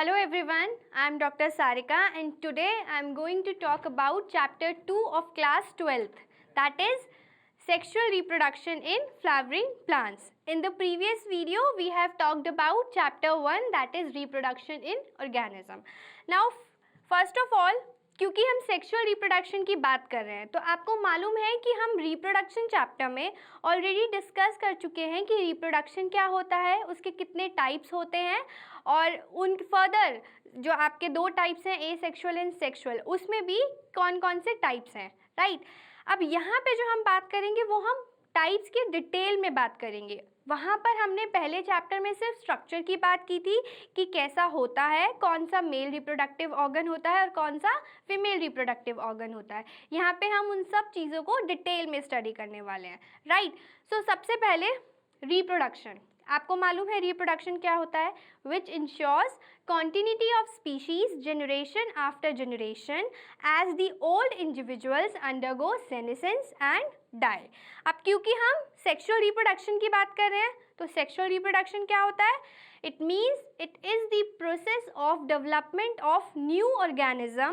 Hello everyone, I am Dr. Sarika and today I am going to talk about chapter 2 of class 12th, that is sexual reproduction in flowering plants. In the previous video we have talked about chapter 1, that is reproduction in organism. Now first of all, क्योंकि हम sexual reproduction की बात कर रहे हैं तो आपको मालूम है कि हम रिप्रोडक्शन चैप्टर में ऑलरेडी डिस्कस कर चुके हैं कि रिप्रोडक्शन क्या होता है, उसके कितने टाइप्स होते हैं और उन फर्दर जो आपके दो टाइप्स हैं एसेक्सुअल एंड सेक्सुअल, उसमें भी कौन कौन से टाइप्स हैं, राइट। अब यहाँ पे जो हम बात करेंगे वो हम टाइप्स की डिटेल में बात करेंगे। वहाँ पर हमने पहले चैप्टर में सिर्फ स्ट्रक्चर की बात की थी कि कैसा होता है, कौन सा मेल रिप्रोडक्टिव ऑर्गन होता है और कौन सा फीमेल रिप्रोडक्टिव ऑर्गन होता है। यहाँ पे हम उन सब चीज़ों को डिटेल में स्टडी करने वाले हैं, राइट। सो सबसे पहले रिप्रोडक्शन, आपको मालूम है रिप्रोडक्शन क्या होता है, which ensures continuity of species generation after generation as the old individuals undergo senescence and die. अब क्योंकि हम सेक्सुअल रिप्रोडक्शन की बात कर रहे हैं तो सेक्सुअल रिप्रोडक्शन क्या होता है, it means it is the process of development of new organism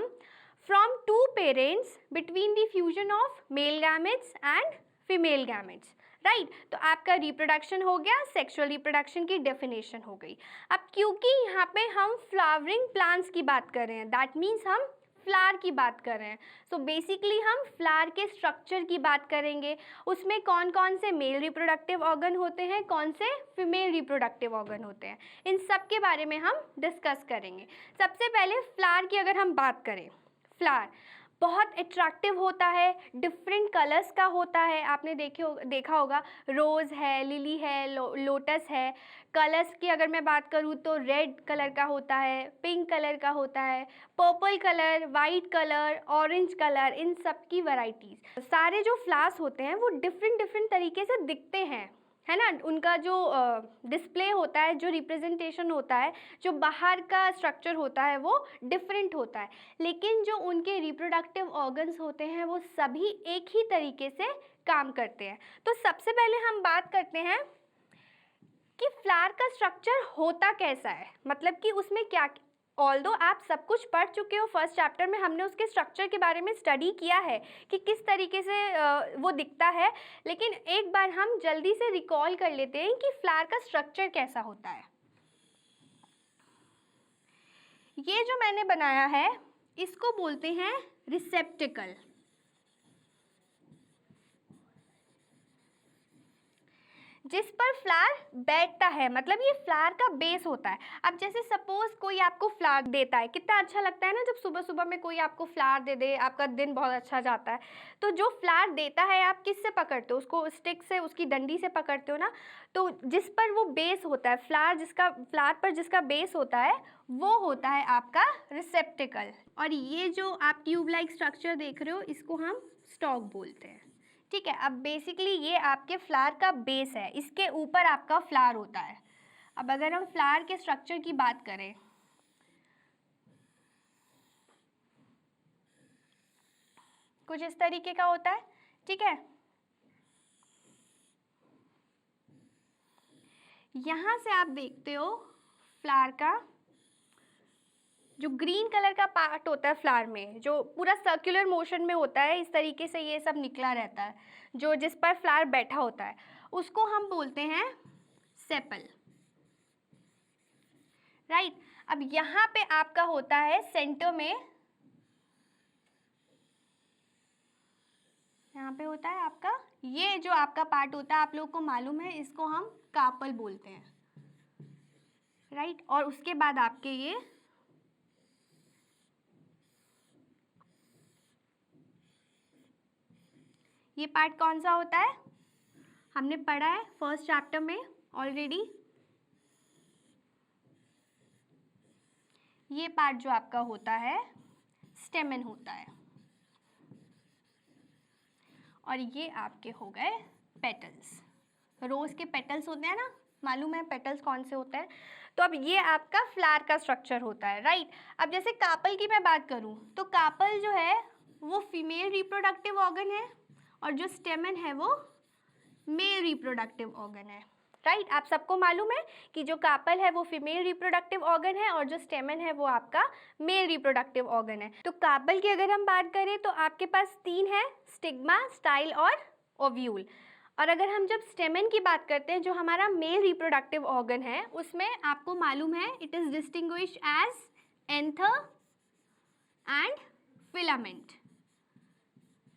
from two parents between the fusion of male gametes and female gametes, right. तो आपका रिप्रोडक्शन हो गया, सेक्सुअल रिप्रोडक्शन की डेफिनेशन हो गई। अब क्योंकि यहाँ पे हम फ्लावरिंग प्लांट्स की बात कर रहे हैं, दैट मीन्स हम फ्लावर की बात कर रहे हैं। सो बेसिकली हम फ्लावर के स्ट्रक्चर की बात करेंगे, उसमें कौन कौन से मेल रिप्रोडक्टिव ऑर्गन होते हैं, कौन से फीमेल रिप्रोडक्टिव ऑर्गन होते हैं, इन सब के बारे में हम डिस्कस करेंगे। सबसे पहले फ्लावर की अगर हम बात करें, फ्लावर बहुत अट्रैक्टिव होता है, डिफरेंट कलर्स का होता है। आपने देखा होगा रोज़ है, लिली है, लोटस है। कलर्स की अगर मैं बात करूँ तो रेड कलर का होता है, पिंक कलर का होता है, purple colour, white colour, orange colour, इन सब की वैरायटीज़। सारे जो फ्लावर्स होते हैं वो डिफरेंट तरीके से दिखते हैं, है ना। उनका जो डिस्प्ले होता है, जो रिप्रेजेंटेशन होता है, जो बाहर का स्ट्रक्चर होता है वो डिफरेंट होता है, लेकिन जो उनके रिप्रोडक्टिव ऑर्गन्स होते हैं वो सभी एक ही तरीके से काम करते हैं। तो सबसे पहले हम बात करते हैं कि फ्लावर का स्ट्रक्चर होता कैसा है, मतलब कि उसमें क्या, ऑल्दो आप सब कुछ पढ़ चुके हो, फर्स्ट चैप्टर में हमने उसके स्ट्रक्चर के बारे में स्टडी किया है कि किस तरीके से वो दिखता है, लेकिन एक बार हम जल्दी से रिकॉल कर लेते हैं कि फ्लावर का स्ट्रक्चर कैसा होता है। ये जो मैंने बनाया है इसको बोलते हैं रिसेप्टिकल। जिस पर फ्लावर बैठता है, मतलब ये फ्लावर का बेस होता है। अब जैसे सपोज कोई आपको फ्लावर देता है, कितना अच्छा लगता है ना जब सुबह सुबह में कोई आपको फ्लावर दे दे, आपका दिन बहुत अच्छा जाता है। तो जो फ्लावर देता है आप किससे पकड़ते हो, उसको स्टिक से, उसकी डंडी से पकड़ते हो ना। तो जिस पर वो बेस होता है, फ्लावर पर जिसका बेस होता है वो होता है आपका रिसेप्टिकल। और ये जो आप ट्यूब लाइक स्ट्रक्चर देख रहे हो इसको हम स्टॉक बोलते हैं, ठीक है। अब बेसिकली ये आपके फ्लावर का बेस है, इसके ऊपर आपका फ्लावर होता है। अब अगर हम फ्लावर के स्ट्रक्चर की बात करें, कुछ इस तरीके का होता है, ठीक है। यहाँ से आप देखते हो फ्लावर का जो ग्रीन कलर का पार्ट होता है फ्लावर में, जो पूरा सर्कुलर मोशन में होता है, इस तरीके से ये सब निकला रहता है, जो जिस पर फ्लावर बैठा होता है उसको हम बोलते हैं सेपल, राइट। अब यहाँ पे आपका होता है सेंटर में, यहाँ पे होता है आपका ये जो आपका पार्ट होता है, आप लोगों को मालूम है इसको हम कार्पल बोलते हैं, राइट। और उसके बाद आपके ये पार्ट कौन सा होता है, हमने पढ़ा है फर्स्ट चैप्टर में ऑलरेडी। ये पार्ट जो आपका होता है स्टेमन होता है, और ये आपके हो गए पेटल्स। रोज के पेटल्स होते हैं ना, मालूम है पेटल्स कौन से होते हैं। तो अब ये आपका फ्लावर का स्ट्रक्चर होता है, राइट। अब जैसे कार्पल की मैं बात करूं तो कार्पल जो है वो फीमेल रिप्रोडक्टिव ऑर्गन है और जो स्टेमन है वो मेल रिप्रोडक्टिव ऑर्गन है, राइट। आप सबको मालूम है कि जो कार्पल है वो फीमेल रिप्रोडक्टिव ऑर्गन है और जो स्टेमन है वो आपका मेल रिप्रोडक्टिव ऑर्गन है। तो कार्पल की अगर हम बात करें तो आपके पास 3 है, स्टिग्मा, स्टाइल और ओव्यूल। और अगर हम जब स्टेमन की बात करते हैं जो हमारा मेल रिप्रोडक्टिव ऑर्गन है, उसमें आपको मालूम है it is distinguished as anther and filament,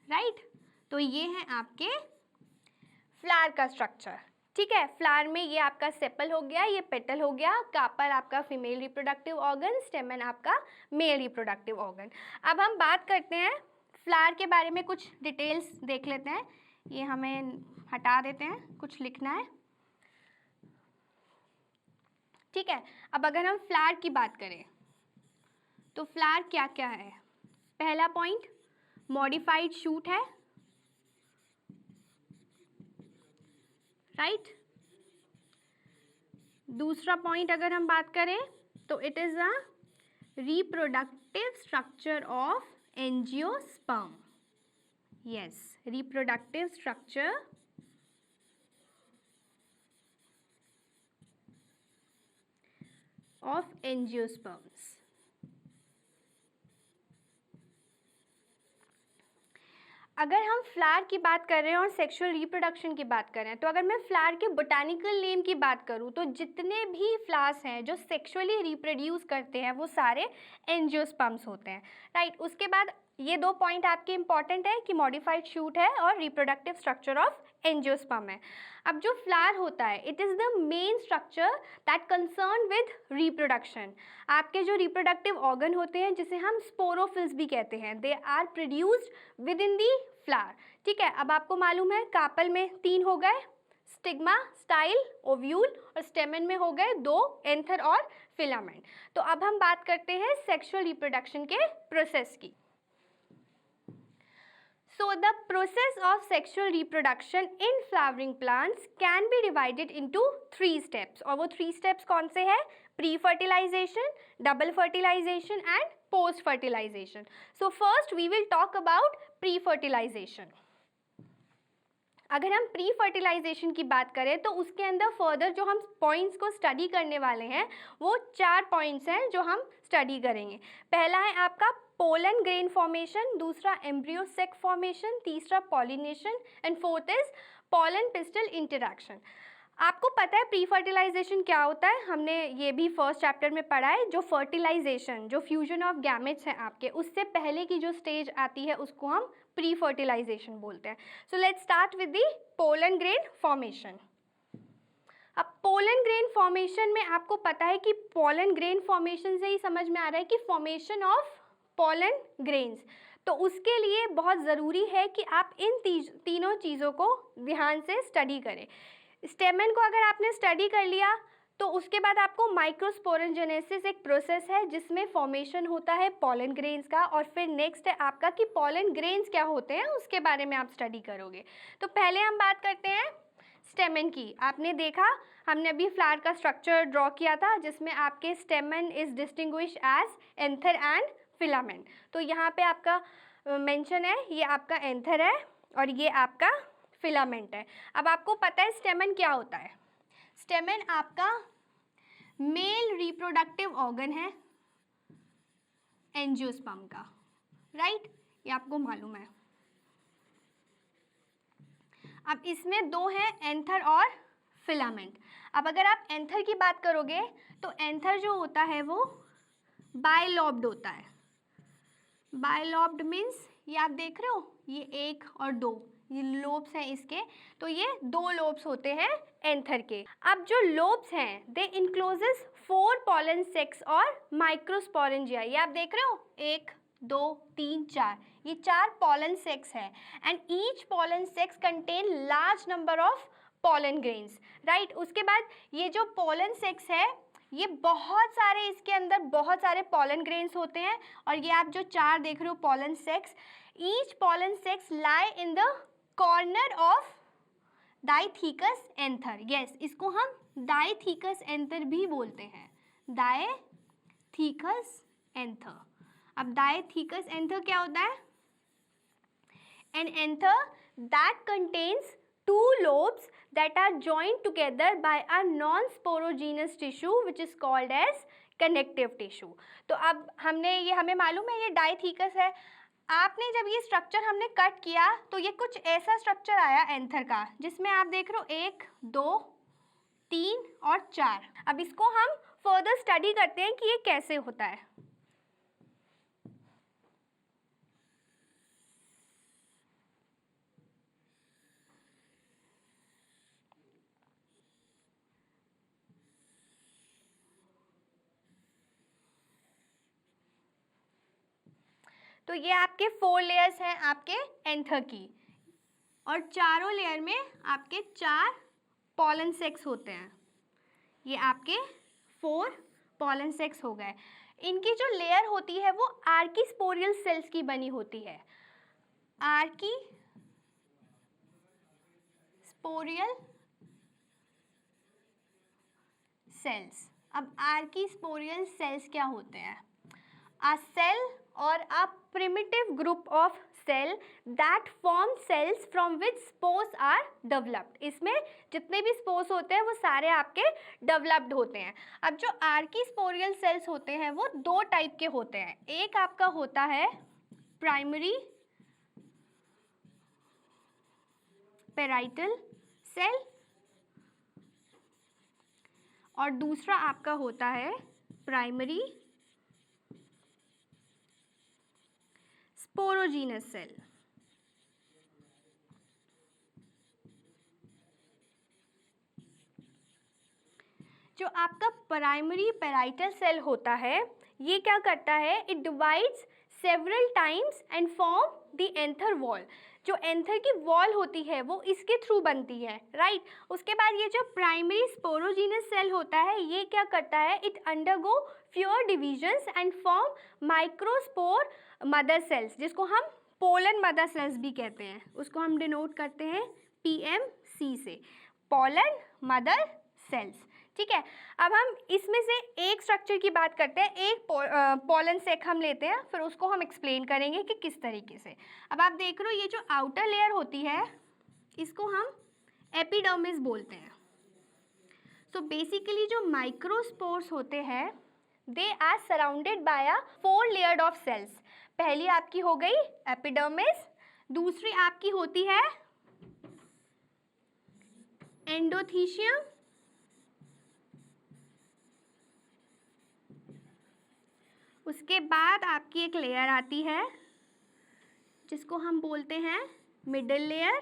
right. तो ये है आपके फ्लावर का स्ट्रक्चर, ठीक है। फ्लावर में ये आपका सेपल हो गया, ये पेटल हो गया, कार्पल आपका फीमेल रिप्रोडक्टिव ऑर्गन, स्टेमन आपका मेल रिप्रोडक्टिव ऑर्गन। अब हम बात करते हैं फ्लावर के बारे में, कुछ डिटेल्स देख लेते हैं। ये हमें हटा देते हैं, कुछ लिखना है, ठीक है। अब अगर हम फ्लावर की बात करें तो फ्लावर क्या क्या है। पहला पॉइंट मॉडिफाइड शूट है, राइट। दूसरा पॉइंट अगर हम बात करें तो it is a reproductive structure of angiosperm. Yes, reproductive structure of angiosperms। अगर हम फ्लावर की बात कर रहे हैं और सेक्सुअल रिप्रोडक्शन की बात कर रहे हैं, तो अगर मैं फ्लावर के बोटानिकल नेम की बात करूं तो जितने भी फ्लावर्स हैं जो सेक्सुअली रिप्रोड्यूस करते हैं वो सारे एंजियोस्पर्म्स होते हैं, राइट। उसके बाद ये 2 पॉइंट आपके इंपॉर्टेंट है कि मॉडिफाइड शूट है और रिप्रोडक्टिव स्ट्रक्चर ऑफ एंजियोस्पर्म है। अब जो फ्लावर होता है it is the main structure that concern with reproduction. आपके जो रिप्रोडक्टिव ऑर्गन होते हैं जिसे हम स्पोरोफिल्स भी कहते हैं, they are produced with in the flower, ठीक है। अब आपको मालूम है कार्पल में 3 हो गए, स्टिग्मा, स्टाइल, ओव्यूल, और स्टेमन में हो गए 2, एंथर और फिलामेंट। तो अब हम बात करते हैं सेक्सुअल रिप्रोडक्शन के प्रोसेस की। So the process of sexual reproduction in flowering plants can be divided into 3 steps। और वो 3 steps कौन से हैं? Pre fertilization, double fertilization and post fertilization. So first we will talk about pre fertilization. अगर हम pre fertilisation की बात करें तो उसके अंदर फर्दर जो हम पॉइंट्स को स्टडी करने वाले हैं वो 4 पॉइंट्स हैं जो हम स्टडी करेंगे। पहला है आपका पोलन ग्रेन फॉर्मेशन, दूसरा एम्ब्रियो सेक फॉर्मेशन, तीसरा pollination and fourth is pollen pistol interaction. आपको पता है प्री फर्टिलाइजेशन क्या होता है, हमने ये भी फर्स्ट चैप्टर में पढ़ा है। जो फर्टिलाइजेशन, जो फ्यूजन ऑफ गैमेट्स हैं आपके, उससे पहले की जो स्टेज आती है उसको हम प्री फर्टिलाइजेशन बोलते हैं। So let's start with the pollen grain formation. अब पोलन ग्रेन फॉर्मेशन में आपको पता है कि पोलन ग्रेन फॉर्मेशन से ही समझ में आ रहा है कि फॉर्मेशन ऑफ पोलन ग्रेन्स, तो उसके लिए बहुत ज़रूरी है कि आप इन तीनों चीज़ों को ध्यान से स्टडी करें। स्टेमन को अगर आपने स्टडी कर लिया तो उसके बाद आपको माइक्रोस्पोरेंजेनेसिस एक प्रोसेस है जिसमें फॉर्मेशन होता है पोलन ग्रेन्स का, और फिर नेक्स्ट है आपका कि पोलन ग्रेन्स क्या होते हैं उसके बारे में आप स्टडी करोगे। तो पहले हम बात करते हैं स्टेमन की। आपने देखा हमने अभी फ्लावर का स्ट्रक्चर ड्रॉ किया था जिसमें आपके stamen is distinguish as anther and filament. तो यहाँ पे आपका मेंशन है, ये आपका एंथर है और ये आपका फिलामेंट है। अब आपको पता है स्टेमन क्या होता है। स्टेमन आपका मेल रिप्रोडक्टिव ऑर्गन है एंजियोस्पर्म का, राइट, ये आपको मालूम है। अब इसमें 2 हैं, एंथर और फिलामेंट। अब अगर आप एंथर की बात करोगे तो एंथर जो होता है वो बायलॉब्ड होता है। बायलॉब्ड मीन्स ये आप देख रहे हो, ये 1 और 2 ये लोब्स हैं इसके, तो ये 2 लोब्स होते हैं एंथर के। अब जो लोब्स हैं दे इनक्लोजेस 4 पोलन सेक्स और माइक्रोस्पोरेंजिया। ये आप देख रहे हो 1 2 3 4, ये 4 पोलन सेक्स है and each pollen sacs contain large number of pollen grains, right. उसके बाद ये जो पोलन सेक्स है ये बहुत सारे, इसके अंदर बहुत सारे पोलन ग्रेन्स होते हैं, और ये आप जो 4 देख रहे हो pollen sacs, each pollen sacs lie in the corner of dithecous anther. Yes, इसको हम डाइथीकस एंथर भी बोलते हैं, डाइथीकस एंथर। अब डाइथीकस एंथर क्या होता है? An anther that contains 2 lobes that are joined together by a non-sporogenous tissue which is called as connective tissue. तो अब हमें मालूम है ये डाइथीकस है. आपने जब ये स्ट्रक्चर हमने कट किया तो ये कुछ ऐसा स्ट्रक्चर आया एंथर का, जिसमें आप देख रहे हो 1, 2, 3 और 4. अब इसको हम फर्दर स्टडी करते हैं कि ये कैसे होता है. तो ये आपके 4 लेयर्स हैं आपके एंथर की, और चारों लेयर में आपके 4 पॉलन सेक्स होते हैं. ये आपके 4 पॉलन सेक्स हो गए. इनकी जो लेयर होती है वो आर्कीस्पोरियल सेल्स की बनी होती है. आर्कीस्पोरियल सेल्स. अब आर्कीस्पोरियल सेल्स क्या होते हैं? A cell or a primitive group of cell that form cells from which spores are developed. इसमें जितने भी स्पोर्स होते हैं वो सारे आपके डेवलप्ड होते हैं. अब जो आर्कीस्पोरियल सेल्स होते हैं वो 2 टाइप के होते हैं. एक आपका होता है प्राइमरी पेराइटल सेल और दूसरा आपका होता है प्राइमरी स्पोरोजीनस सेल. जो आपका प्राइमरी पेराइटल सेल होता है ये क्या करता है? It divides several times and form the anther wall. जो एंथर की वॉल होती है वो इसके थ्रू बनती है, राइट. उसके बाद ये जो प्राइमरी स्पोरोजीनस सेल होता है ये क्या करता है? It undergo fewer divisions and form microspore mother cells, जिसको हम पोलन मदर सेल्स भी कहते हैं. उसको हम डिनोट करते हैं PMC से, पोलन मदर सेल्स. ठीक है. अब हम इसमें से एक स्ट्रक्चर की बात करते हैं. एक पोलन सेक हम लेते हैं, फिर उसको हम एक्सप्लेन करेंगे कि किस तरीके से. अब आप देख रहे हो ये जो आउटर लेयर होती है इसको हम एपिडर्मिस बोलते हैं. सो बेसिकली जो माइक्रोस्पोर्स होते हैं they are surrounded by a 4 layered of cells. पहली आपकी हो गई एपिडर्मिस, दूसरी आपकी होती है एंडोथीशियम, उसके बाद आपकी एक लेयर आती है जिसको हम बोलते हैं मिडल लेयर,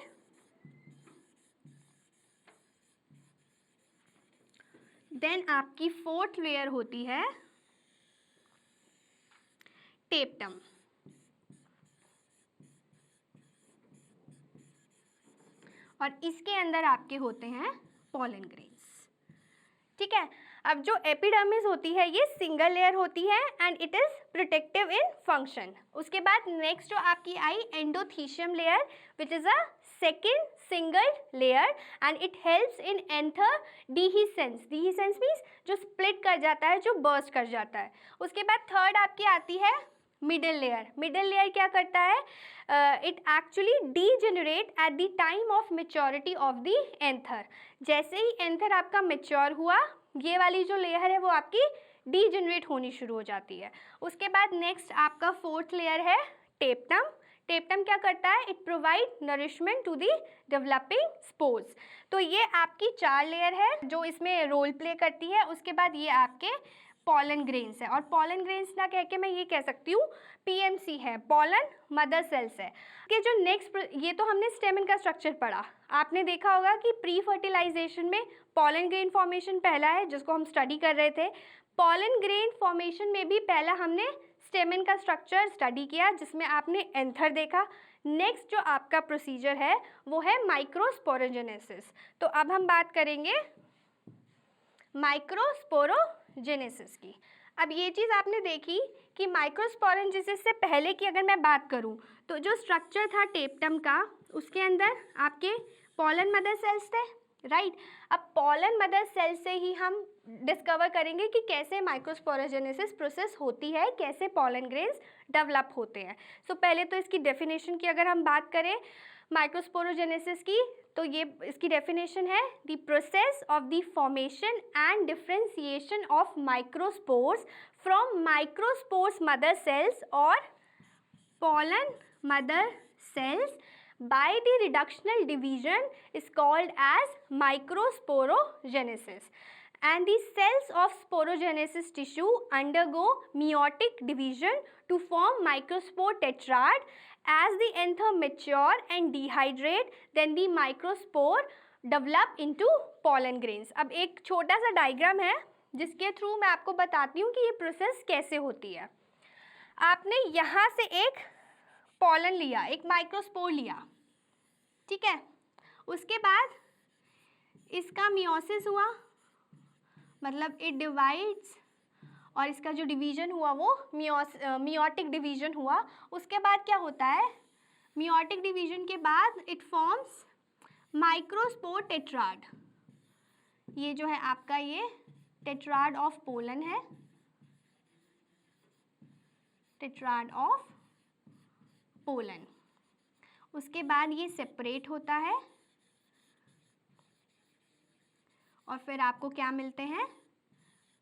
देन आपकी 4th लेयर होती है टेप्टम. और इसके अंदर आपके होते हैं पॉलन ग्रेन्स. ठीक है. अब जो एपिडर्मिस होती है ये सिंगल लेयर होती है and it is protective in function. उसके बाद नेक्स्ट जो आपकी आई endothecium layer which is a second single layer and it helps in anther dehiscence. Dehiscence means जो स्प्लिट कर जाता है, जो बर्स्ट कर जाता है. उसके बाद थर्ड आपकी आती है मिडल लेयर. मिडल लेयर क्या करता है? It actually degenerate at the time of maturity of the anther. जैसे ही एंथर आपका मेच्योर हुआ ये वाली जो लेयर है वो आपकी डीजेनरेट होनी शुरू हो जाती है. उसके बाद नेक्स्ट आपका 4th लेयर है टेप्टम. टेप्टम क्या करता है? It provide nourishment to the developing spores. तो ये आपकी 4 लेयर है जो इसमें रोल प्ले करती है. उसके बाद ये आपके पॉलन ग्रेन्स है, और पॉलन ग्रेन्स ना कह के मैं ये कह सकती हूँ PMC है, पॉलन मदर सेल्स है. कि जो नेक्स्ट, ये तो हमने स्टेमन का स्ट्रक्चर पढ़ा. आपने देखा होगा कि प्री फर्टिलाइजेशन में पॉलन ग्रेन फॉर्मेशन पहला है जिसको हम स्टडी कर रहे थे. पॉलन ग्रेन फॉर्मेशन में भी पहला हमने स्टेमन का स्ट्रक्चर स्टडी किया जिसमें आपने एंथर देखा. नेक्स्ट जो आपका प्रोसीजर है वो है माइक्रोस्पोरोजेनेसिस. तो अब हम बात करेंगे माइक्रोस्पोरोजेनेसिस की. अब ये चीज़ आपने देखी कि माइक्रोस्पोरोजेनेसिस से पहले की अगर मैं बात करूं तो जो स्ट्रक्चर था टेप्टम का उसके अंदर आपके पॉलन मदर सेल्स थे, राइट. अब पॉलन मदर सेल से ही हम डिस्कवर करेंगे कि कैसे माइक्रोस्पोरोजेनेसिस प्रोसेस होती है, कैसे पॉलन ग्रेन्स डेवलप होते हैं. सो पहले तो इसकी डेफिनेशन की अगर हम बात करें, माइक्रोस्पोरोजेनेसिस की, तो ये इसकी डेफिनेशन है the process of the formation and differentiation of microspores from microspores mother cells और pollen mother cells by the reductional division is called as microsporogenesis, and the cells of sporogenesis tissue undergo meiotic division to form microspore tetrad. As the anther mature and dehydrate, then the microspore develop into pollen grains. अब एक छोटा सा diagram है जिसके through मैं आपको बताती हूँ कि ये प्रोसेस कैसे होती है। आपने यहाँ से एक पॉलन लिया, एक माइक्रोस्पोर लिया, ठीक है। उसके बाद इसका मियोसिस हुआ, मतलब इट डिवाइड्स, और इसका जो डिवीजन हुआ वो मियोटिक डिवीजन हुआ। उसके बाद क्या होता है, मियोटिक डिवीजन के बाद इट फॉर्म्स माइक्रोस्पोर टेट्राड। ये जो है आपका ये टेट्राड ऑफ पोलन है, टेट्राड ऑफ पोलन। उसके बाद ये सेपरेट होता है और फिर आपको क्या मिलते हैं,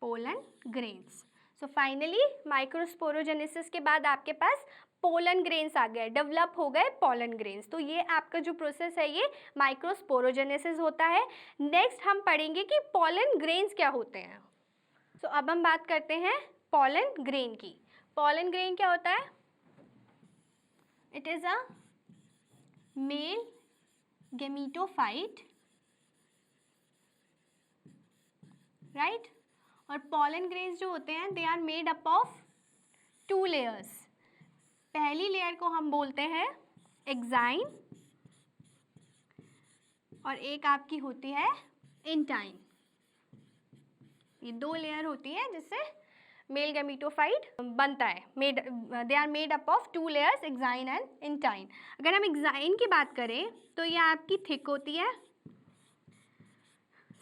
pollen grains. So finally microsporogenesis के बाद आपके पास पोलन ग्रेन्स आ गए, डेवलप हो गए पोलन ग्रेन्स। तो ये आपका जो प्रोसेस है ये माइक्रोस्पोरोजेनेसिस होता है। नेक्स्ट हम पढ़ेंगे कि पोलन ग्रेन्स क्या होते हैं। सो अब हम बात करते हैं पोलन ग्रेन की। पोलन ग्रेन क्या होता है, it is a male gametophyte, right. और पोलन ग्रेन्स जो होते हैं they are made up of 2 layers. पहली लेयर को हम बोलते हैं एक्साइन और एक आपकी होती है इंटाइन। ये 2 लेयर होती है जिससे मेल गैमीटोफाइट बनता है। They are made up of 2 layers, exine and intine. अगर हम एक्साइन की बात करें तो ये आपकी थिक होती है,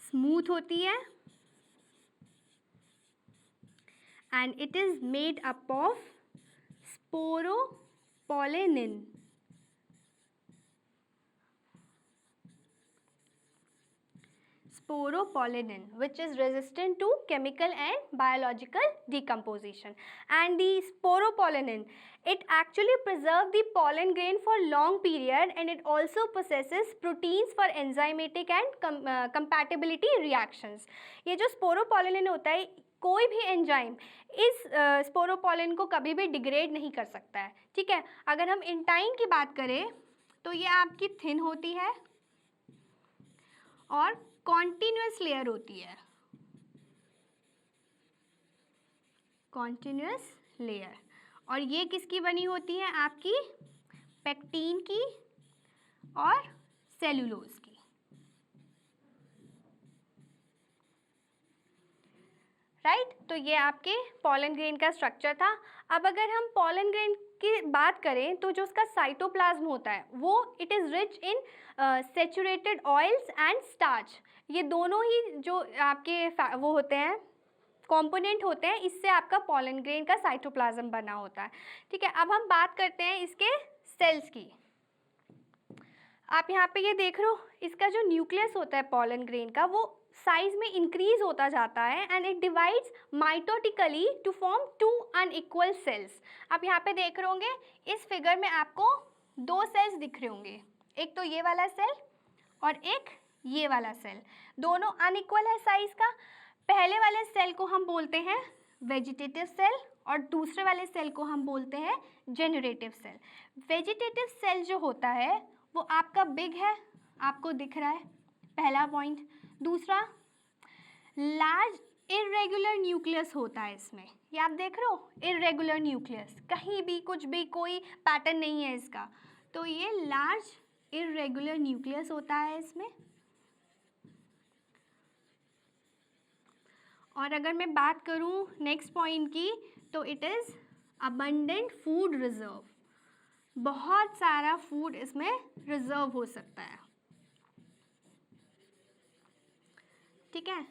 स्मूथ होती है, and it is made up of sporopollenin. Sporopollenin, which is resistant to chemical and biological decomposition. And the sporopollenin, it actually preserves the pollen grain for long period, and it also possesses proteins for enzymatic and compatibility reactions. ये जो sporopollenin होता है, कोई भी enzyme इस स्पोरोपोलेन को कभी भी डिग्रेड नहीं कर सकता है, ठीक है। अगर हम इंटाइन की बात करें तो ये आपकी थिन होती है और कॉन्टिन्यूस लेयर होती है, कॉन्टिन्यूस लेयर। और ये किसकी बनी होती है, आपकी पेक्टीन की और सेलुलोज की, राइट। तो ये आपके पोलन ग्रेन का स्ट्रक्चर था। अब अगर हम पोलन ग्रेन की बात करें तो जो उसका साइटोप्लाज्म होता है वो it is rich in saturated oils and starch. ये दोनों ही जो आपके वो होते हैं कंपोनेंट होते हैं, इससे आपका पोलन ग्रेन का साइटोप्लाज्म बना होता है, ठीक है। अब हम बात करते हैं इसके सेल्स की। आप यहाँ पे ये देख रहे हो, इसका जो न्यूक्लियस होता है पोलन ग्रेन का वो साइज में इंक्रीज होता जाता है and it divides mitotically to form 2 unequal cells. आप यहाँ पे देख रहे होंगे इस फिगर में आपको 2 सेल्स दिख रहे होंगे, एक तो ये वाला सेल और एक ये वाला सेल, दोनों अनइक्वल है साइज का। पहले वाले सेल को हम बोलते हैं वेजिटेटिव सेल और दूसरे वाले सेल को हम बोलते हैं जेनरेटिव सेल। वेजिटेटिव सेल जो होता है वो आपका बिग है, आपको दिख रहा है, पहला पॉइंट। दूसरा, लार्ज इरेगुलर न्यूक्लियस होता है इसमें, ये आप देख रहे हो इरेगुलर न्यूक्लियस, कहीं भी कुछ भी कोई पैटर्न नहीं है इसका, तो ये लार्ज इरेगुलर न्यूक्लियस होता है इसमें। और अगर मैं बात करूँ नेक्स्ट पॉइंट की तो it is abundant food reserve, बहुत सारा फूड इसमें रिजर्व हो सकता है, ठीक है।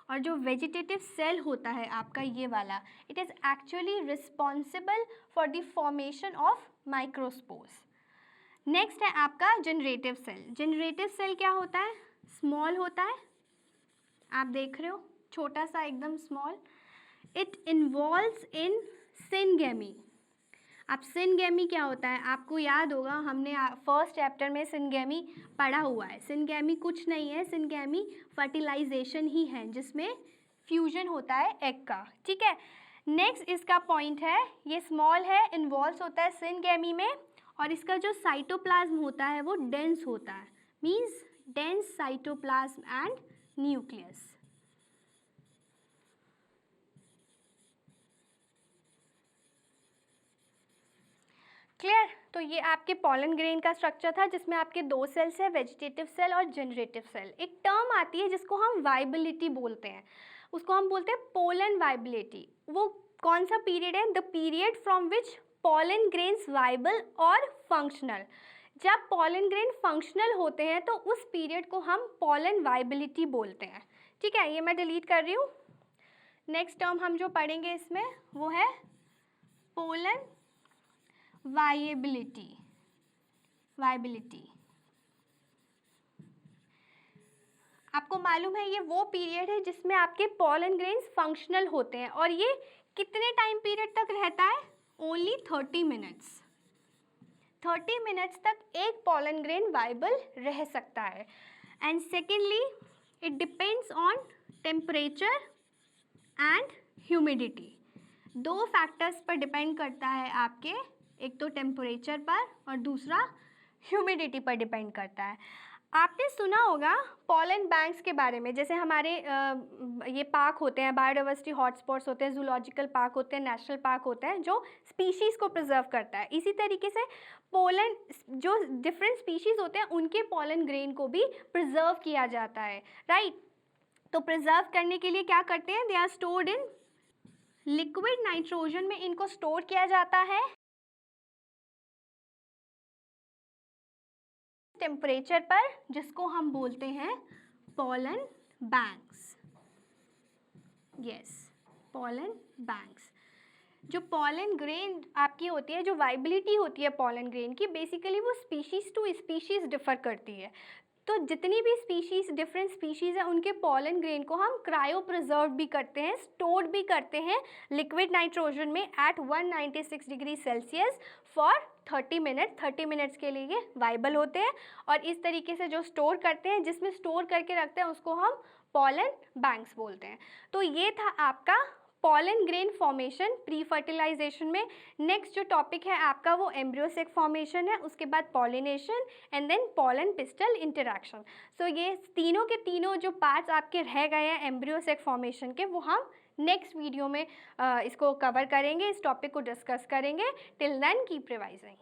और जो वेजिटेटिव सेल होता है आपका ये वाला, it is actually responsible for the formation of microspores. Next है आपका जनरेटिव सेल। जनरेटिव सेल क्या होता है? स्मॉल होता है, आप देख रहे हो, छोटा सा एकदम small. It involves in syngamy. अब सिनगेमी क्या होता है? आपको याद होगा, हमने फर्स्ट चैप्टर में सिनगेमी पढ़ा हुआ है। सिनगेमी कुछ नहीं है, सिनगेमी फर्टिलाइजेशन ही है जिसमें फ्यूजन होता है एग का, ठीक है। नेक्स्ट इसका पॉइंट है, ये स्मॉल है, इन्वॉल्व होता है सिनगेमी में, और इसका जो साइटोप्लाज्म होता है वो डेंस होता है, means dense cytoplasm and nucleus. Clear? तो ये आपके पॉलन ग्रेन का स्ट्रक्चर था जिसमें आपके दो सेल्स है, वेजिटेटिव सेल और जनरेटिव सेल। एक टर्म आती है जिसको हम वाइबिलिटी बोलते हैं, उसको हम बोलते हैं पोलन वाइबिलिटी। वो कौन सा पीरियड है? The period from which pollen grains viable और फंक्शनल। जब पॉलन ग्रेन फंक्शनल होते हैं तो उस पीरियड को हम पॉलन वाइबिलिटी बोलते हैं, ठीक है। ये मैं डिलीट कर रही हूँ। नेक्स्ट टर्म हम जो पढ़ेंगे इसमें वो है पोलन वाइबिलिटी। आपको मालूम है ये वो पीरियड है जिसमें आपके पॉलन ग्रेन्स फंक्शनल होते हैं, और ये कितने टाइम पीरियड तक रहता है? Only 30 minutes. 30 मिनट्स तक एक पॉलन ग्रेन वाइबल रह सकता है। And secondly it depends on temperature and humidity. दो फैक्टर्स पर डिपेंड करता है आपके, एक तो टेम्परेचर पर और दूसरा ह्यूमिडिटी पर डिपेंड करता है। आपने सुना होगा पॉलन बैंक्स के बारे में, जैसे हमारे ये पार्क होते हैं, बायोडाइवर्सिटी हॉटस्पॉट्स होते हैं, जूलॉजिकल पार्क होते हैं, नेशनल पार्क होते हैं, जो स्पीशीज़ को प्रिजर्व करता है। इसी तरीके से पोलन, जो डिफरेंट स्पीशीज़ होते हैं उनके पॉलन ग्रेन को भी प्रिजर्व किया जाता है, राइट। तो प्रिजर्व करने के लिए क्या करते हैं? They are stored in liquid nitrogen में, इनको स्टोर किया जाता है टेम्परेचर पर, जिसको हम बोलते हैं pollen banks. Yes, pollen banks. जो पॉलन ग्रेन आपकी होती है, जो वाइबिलिटी होती है पॉलन ग्रेन की, बेसिकली वो स्पीशीज़ टू स्पीशीज़ डिफर करती है। तो जितनी भी स्पीशीज़, डिफरेंट स्पीशीज़ हैं, उनके पॉलन ग्रेन को हम क्रायो प्रिजर्व भी करते हैं, स्टोर्ड भी करते हैं लिक्विड नाइट्रोजन में at 196 degree Celsius for 30 minute. 30 minutes के लिए ये वाइबल होते हैं, और इस तरीके से जो स्टोर करते हैं, जिसमें स्टोर करके रखते हैं, उसको हम पॉलन बैंक्स बोलते हैं। तो ये था आपका pollen grain formation pre fertilization में। नेक्स्ट जो टॉपिक है आपका वो एम्ब्रियोसेक फॉर्मेशन है, उसके बाद pollination and then pollen pistil interaction. So ये तीनों के तीनों जो पार्ट्स आपके रह गए हैं एम्ब्रियोसेक फॉर्मेशन के, वो हम नेक्स्ट वीडियो में इसको कवर करेंगे, इस टॉपिक को डिस्कस करेंगे। Till then keep revising.